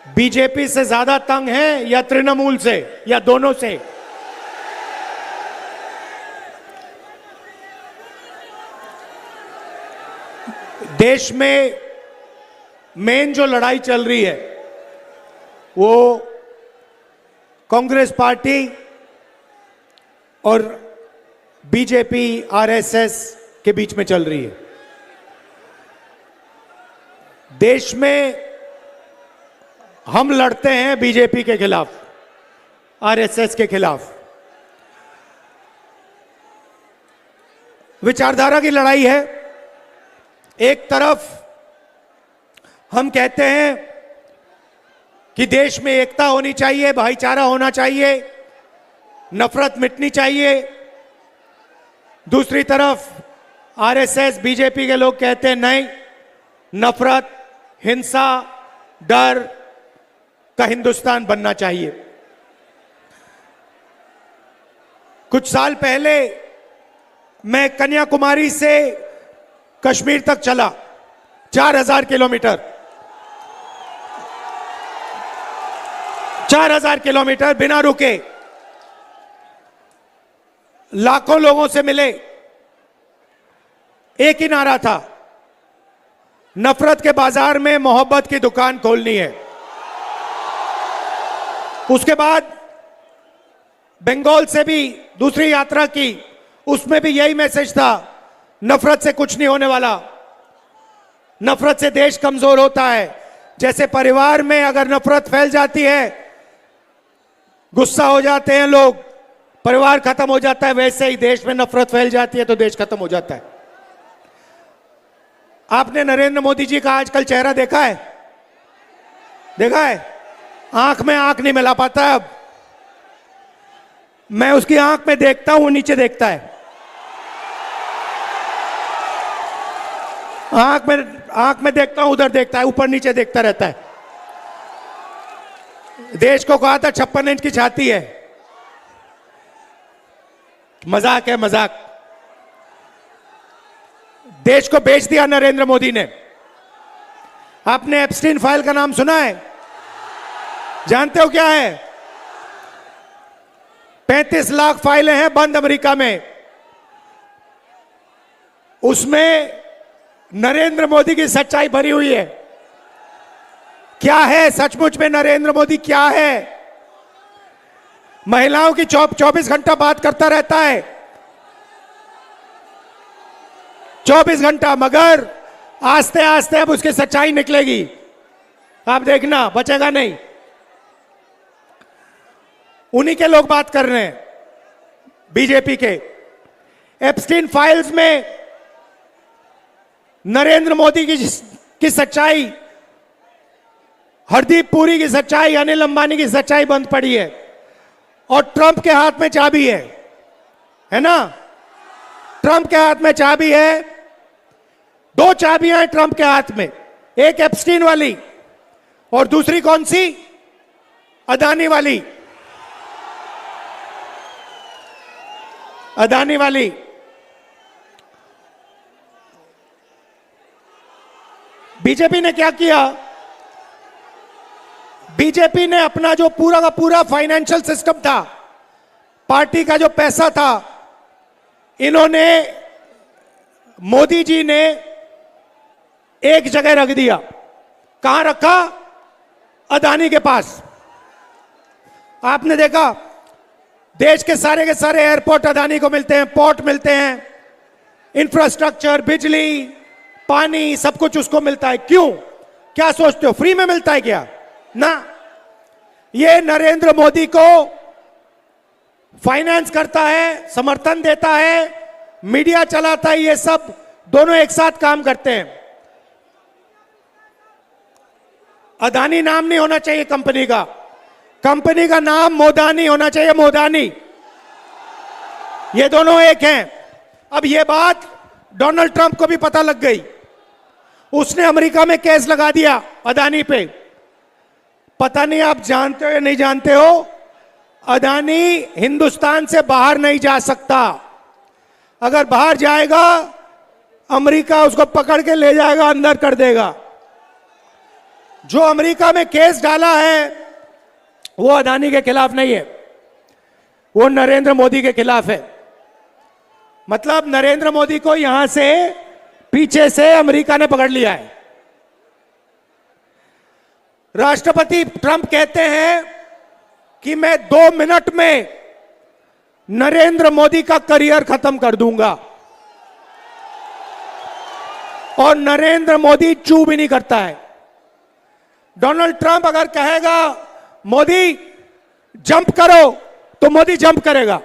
BJP से ज्यादा तंग है या तृणमूल से या दोनों से? देश में मेन जो लड़ाई चल रही है वो कांग्रेस पार्टी और बीजेपी आरएसएस के बीच में चल रही है। देश में हम लड़ते हैं बीजेपी के खिलाफ, आरएसएस के खिलाफ। विचारधारा की लड़ाई है। एक तरफ हम कहते हैं कि देश में एकता होनी चाहिए, भाईचारा होना चाहिए, नफरत मिटनी चाहिए। दूसरी तरफ आरएसएस बीजेपी के लोग कहते हैं नहीं, नफरत, हिंसा, डर का हिंदुस्तान बनना चाहिए। कुछ साल पहले मैं कन्याकुमारी से कश्मीर तक चला, 4000 किलोमीटर, 4000 किलोमीटर बिना रुके, लाखों लोगों से मिले। एक ही नारा था, नफरत के बाजार में मोहब्बत की दुकान खोलनी है। उसके बाद बंगाल से भी दूसरी यात्रा की, उसमें भी यही मैसेज था, नफरत से कुछ नहीं होने वाला, नफरत से देश कमजोर होता है। जैसे परिवार में अगर नफरत फैल जाती है, गुस्सा हो जाते हैं लोग, परिवार खत्म हो जाता है, वैसे ही देश में नफरत फैल जाती है तो देश खत्म हो जाता है। आपने नरेंद्र मोदी जी का आजकल चेहरा देखा है? देखा है? आंख में आंख नहीं मिला पाता। अब मैं उसकी आंख में देखता हूं, नीचे देखता है। आंख में देखता हूं, उधर देखता है, ऊपर नीचे देखता रहता है। देश को कहा था 56 इंच की छाती है। मजाक है, मजाक। देश को बेच दिया नरेंद्र मोदी ने। आपने एप्स्टीन फाइल का नाम सुना है? जानते हो क्या है? 35 लाख फाइलें हैं बंद अमेरिका में। उसमें नरेंद्र मोदी की सच्चाई भरी हुई है। क्या है सचमुच में नरेंद्र मोदी? क्या है? महिलाओं की 24 घंटा बात करता रहता है, 24 घंटा, मगर आस्ते आस्ते अब उसकी सच्चाई निकलेगी। आप देखना, बचेगा नहीं। उन्हीं के लोग बात कर रहे हैं, बीजेपी के। एप्स्टीन फाइल्स में नरेंद्र मोदी की सच्चाई, हरदीप पुरी की सच्चाई, अनिल अंबानी की सच्चाई बंद पड़ी है। और ट्रंप के हाथ में चाबी है ना? ट्रंप के हाथ में चाबी है। 2 चाबियां हैं ट्रंप के हाथ में, एक एप्स्टीन वाली और दूसरी कौन सी? अदानी वाली। अदानी वाली। बीजेपी ने क्या किया? बीजेपी ने अपना जो पूरा का पूरा फाइनेंशियल सिस्टम था, पार्टी का जो पैसा था, इन्होंने, मोदी जी ने एक जगह रख दिया। कहां रखा? अदानी के पास। आपने देखा, देश के सारे एयरपोर्ट अदानी को मिलते हैं, पोर्ट मिलते हैं, इंफ्रास्ट्रक्चर, बिजली, पानी, सब कुछ उसको मिलता है। क्यों? क्या सोचते हो, फ्री में मिलता है क्या? ना, ये नरेंद्र मोदी को फाइनेंस करता है, समर्थन देता है, मीडिया चलाता है, ये सब दोनों एक साथ काम करते हैं। अदानी नाम नहीं होना चाहिए कंपनी का, कंपनी का नाम मोदानी होना चाहिए, मोदानी। ये दोनों एक हैं। अब ये बात डोनाल्ड ट्रंप को भी पता लग गई। उसने अमेरिका में केस लगा दिया अदानी पे। पता नहीं आप जानते हो या नहीं जानते हो, अदानी हिंदुस्तान से बाहर नहीं जा सकता। अगर बाहर जाएगा, अमेरिका उसको पकड़ के ले जाएगा, अंदर कर देगा। जो अमेरिका में केस डाला है वो अदानी के खिलाफ नहीं है, वो नरेंद्र मोदी के खिलाफ है। मतलब नरेंद्र मोदी को यहां से पीछे से अमेरिका ने पकड़ लिया है। राष्ट्रपति ट्रंप कहते हैं कि मैं 2 मिनट में नरेंद्र मोदी का करियर खत्म कर दूंगा, और नरेंद्र मोदी चू भी नहीं करता है। डोनाल्ड ट्रंप अगर कहेगा मोदी जंप करो तो मोदी जंप करेगा।